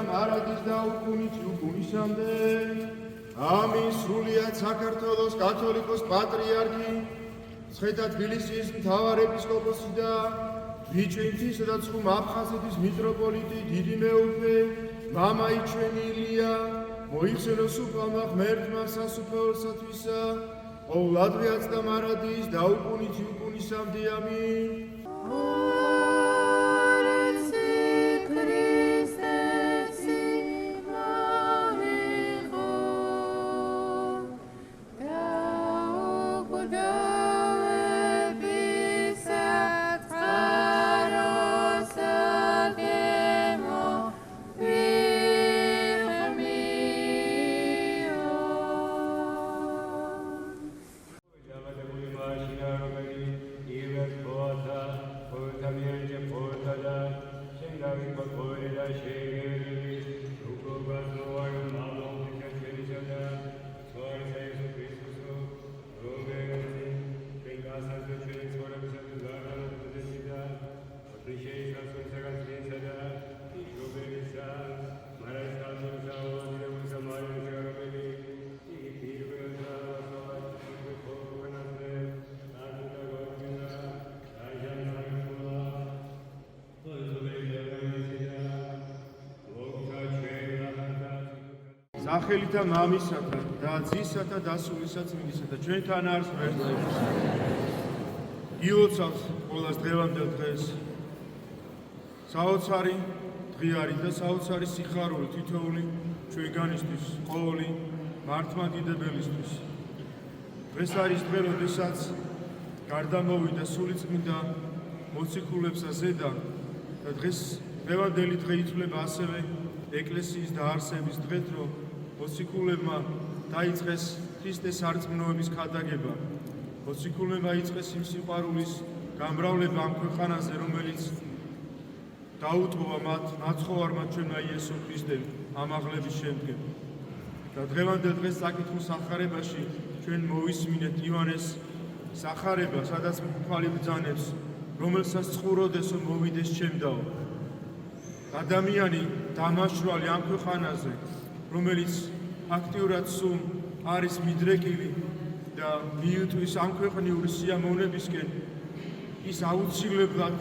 მარადის და უკუნით უკუნისამდე. ამის სრულიად საქართველოს კათოლიკოს პატრიარქი, ცხეთა თბილისის მთავარ ეპისკოპოსი და ბიჭვინთისა და ცხუმ აფხაზეთის მიტროპოლიტი დიდი მეუფე მამაი ჩვენი ილია მოიხსენოს უფალმა ღმერთმა სასუფეველსათვისა, ყოვლადღეაც და მარადის და უკუნით უკუნისამდე. ამინ. სახელითა მამისათა და ძისათა და სულისა წმინდისათა ჩვენთან არის ღმერთი. ილოცავს ყოველას დღევანდელ დღეს. საოცარი დღე არის და საოცარი სიხარული თითოეული ჩვენგანისთვის, ყოველი მართლმადიდებელისთვის. დღეს არის დღე, როდესაც გარდამოვიდა სულიწმინდა მოციქულებსა ზედა და დღევანდელი დღე ითვლება ასევე ეკლესიის დაარსების დღედ, რომ მოციქულებმა დაიწყეს ქრისტეს სარწმუნოების ქადაგება. მოციქულებმა იწყეს იმ სიყვარულის გამრავლება ამ ქვეყანაზე, რომელიც დაუტოვა მათ მაცხოვარმა ჩვენმა იესო ქრისტემ ამაღლების შემდგომ. და დღევანდელ დღეს საკითხის სახარებაში ჩვენ მოვისმინეთ ივანეს სახარება, სადაც მწვალი ბრძანებს, რომელსაც წყუროდესო მოვიდეს ჩემდაო. ადამიანი დამაშრალი ამ ქვეყანაზე, რომელიც აქტიურად სულ არის მიდრეკილი და მიუტვის ამ ქვეყნიური სიამოვნებისკენ, ის აუცილებლად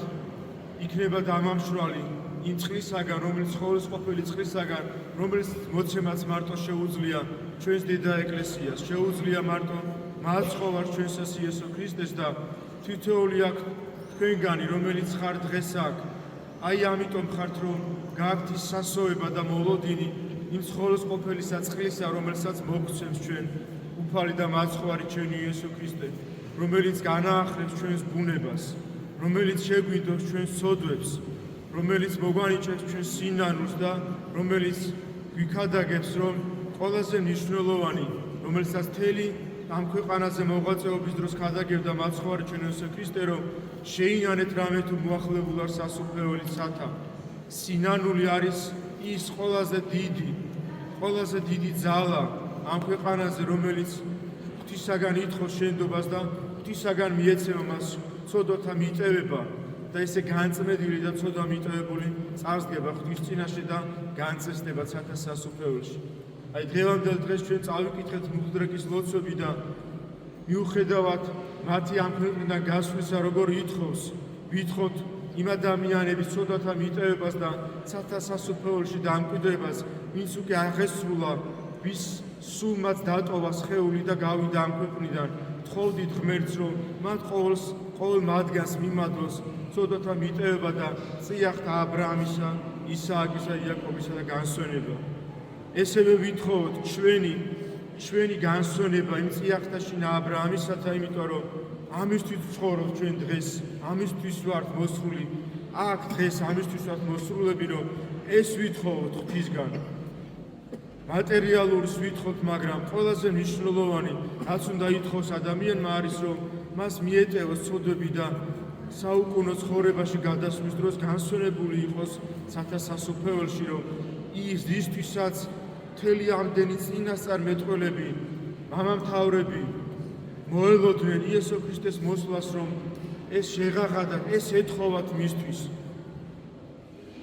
იქნება დამამშრალი იმ წყლისაგან, რომელიც ხოვლისყოფილი წყლისაგან, რომელიც მოცემაც მარტო შეუძლია ჩვენს დედა ეკლესიას, შეუძლია მარტო მაცხოვარს ჩვენსას იესო ქრისტეს და თითოეული აქ თქვენგანი, რომელიც ხარ დღეს აქ, აი ამიტომ ხართ, რომ გააქვთ ის სასოება და მოლოდინი იმ ხოვლისყოფილისა წყლისა, რომელსაც მოგცემს ჩვენ უფალი და მაცხოვარი ჩვენი იესო ქრისტე, რომელიც განაახლებს ჩვენს ბუნებას, რომელიც შეგვიდოს ჩვენს სოდვებს, რომელიც მოგვანიჭებს ჩვენს სინანულს და რომელიც გვიქადაგებს, რომ ყველაზე მნიშვნელოვანი, რომელსაც მთელი ამ ქვეყანაზე მოღვაწეობის დროს ქადაგებდა მაცხოვარი ჩვენ იესო ქრისტე, რომ შეინანეთ რამე თუ მოახლებულ არ სასუფეველი სათა. სინანული არის ის ყველაზე დიდი ძალა ამ ქვეყანაზე, რომელიც ღვთისაგან ითხოვს შენდობას და ღვთისაგან მიეცემა მას ცოდვათა მიტევება და ესე განწმენდილი და ცოდვა მიტევებული წარსდგება ღვთის წინაშე და განწესდება სათა სასუფეველში. აი დღევანდელ დღეს ჩვენ წავიკითხეთ მუხლდრეკის ლოცვები და მიუხედავად მათი ამ ქვეყნიდან გასვლისა, როგორ ითხოვს, ვითხოვთ იმ ადამიანების ცოდვათა მიტევებას და სათა სასუფეველში დამკვიდრებას, ვინც უკვე აღესრულა, ვის სულ მათ დატოვა სხეული და გავიდა ამ ქვეყნიდან. თხოვდით ღმერთს, რომ მათ ყოველ მათგანს მიმადლოს ცოდვათა მიტევება და წიაღთა აბრაამისა, ისააკისა, იაკობისა და განსვენება. ესევე ვითხოვოთ ჩვენი განსვენება იმ წიაღთაში და აბრაამისათა, იმიტომ რომ ამისთვის ვცხოვრობთ ჩვენ დღეს, ამისთვის ვართ მოსრული აქ დღეს, ამისთვის ვართ მოსრულები, რომ ეს ვითხოვოთ ღვთისგან. მატერიალურს ვითხოვთ, მაგრამ ყველაზე მნიშვნელოვანი, რაც უნდა ითხოვს ადამიანმა არის, რომ მას მიეტევოს ცოდვები და საუკუნო ცხოვრებაში გადასვლის დროს განსვენებული იყოს სათა სასუფეველში, რომ ის ისთვისაც მთელი ამდენი წინასწარმეტყველები, მამამთავრები მოელოდნენ იესო ქრისტეს მოსვლას, რომ ეს შეღაღადათ, ეს ეთხოვათ მისთვის.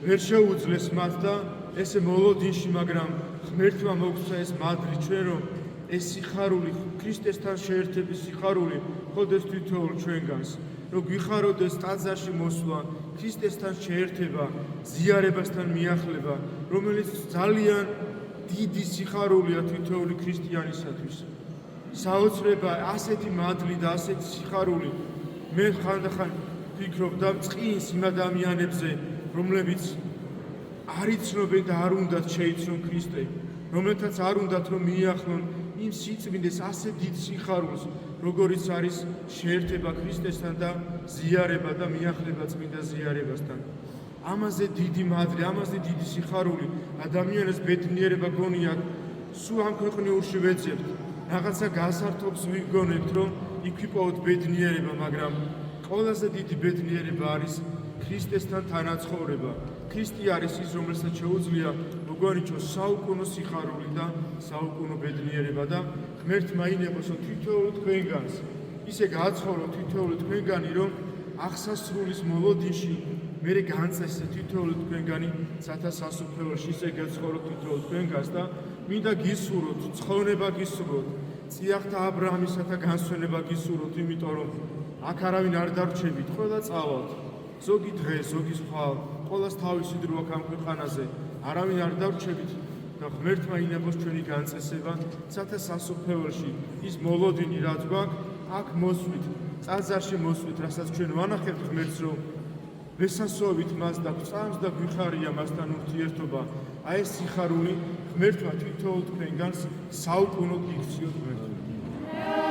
ვერ შეუძლეს მათ და ესე მოლოდინში, მაგრამ ღმერთმა მოგცა ეს მადლი ჩვენ, რომ ეს სიხარული, ქრისტესთან შეერთების სიხარული ხოდეს თითოეულ ჩვენგანს, რომ გვიხაროდეს ტაძარში მოსვლა, ქრისტესთან შეერთება, ზიარებასთან მიახლება, რომელიც ძალიან დიდი სიხარულია თითოეული ქრისტიანისათვის. საოცრება ასეთი მადლი და ასეთი სიხარული მე ხანდახან ვფიქრობ და წყინს იმ ადამიანებზე, რომლებიც არ იცნობენ და არ უნდათ შეიცნონ ქრისტე, რომელთაც არ უნდათ რომ მიახლონ იმ სიწმინდეს ასე დიდ სიხარულს, როგორიც არის შეერთება ქრისტესთან და ზიარება და მიახლება წმინდა ზიარებასთან. ამაზე დიდი მადლი, ამაზე დიდი სიხარული ადამიანის ბედნიერება გონია, სულ ამ ქვეყნიურში ვეძებთ. რაღაცა გასართობს ვიგონებთ, რომ იქვიპოვოთ ბედნიერება, მაგრამ ყველაზე დიდი ბედნიერება არის ქრისტესთან თანაცხოვრება. ქრისტე არის ის, რომელსაც შეუძლია მოგვარიჩოს საუკუნო სიხარული და საუკუნო ბედნიერება და ღმერთმა ინებოს თითოეულ თქვენგანს ისე გააცხოვრო თითოეული თქვენგანი, რომ აღსასრულის მოლოდინში მერე განწესეთ თითოეული თქვენგანი სათა სასუფეველში ისე გეცხოვროთ თითოეულ თქვენგანს და მინდა გისურვოთ, ცხონება გისურვოთ, წიაღთა აბრაამისათა განსვენება გისურვოთ, იმიტომ რომ აქ არავინ არ დარჩებით, ყველა წავალთ. ზოგი დღე, ზოგი სხვა, ყველას თავისი დრო აქვს ამ ქვეყანაზე, არავინ არ დარჩებით და ღმერთმა ინებოს ჩვენი განწესება, სათა სასუფეველში ის მოლოდინი რაც გვაქვს, აქ მოსვლით, ტაძარში მოსვლით, რასაც ჩვენ ვანახებთ ღმერთს, რომ ვესასოვით მას და გვწამს და გვიხარია მასთან ურთიერთობა. აი ეს სიხარული ღმერთმა თითოეულ თქვენგანს საუკუნოდ იქციოთ ღმერთმა.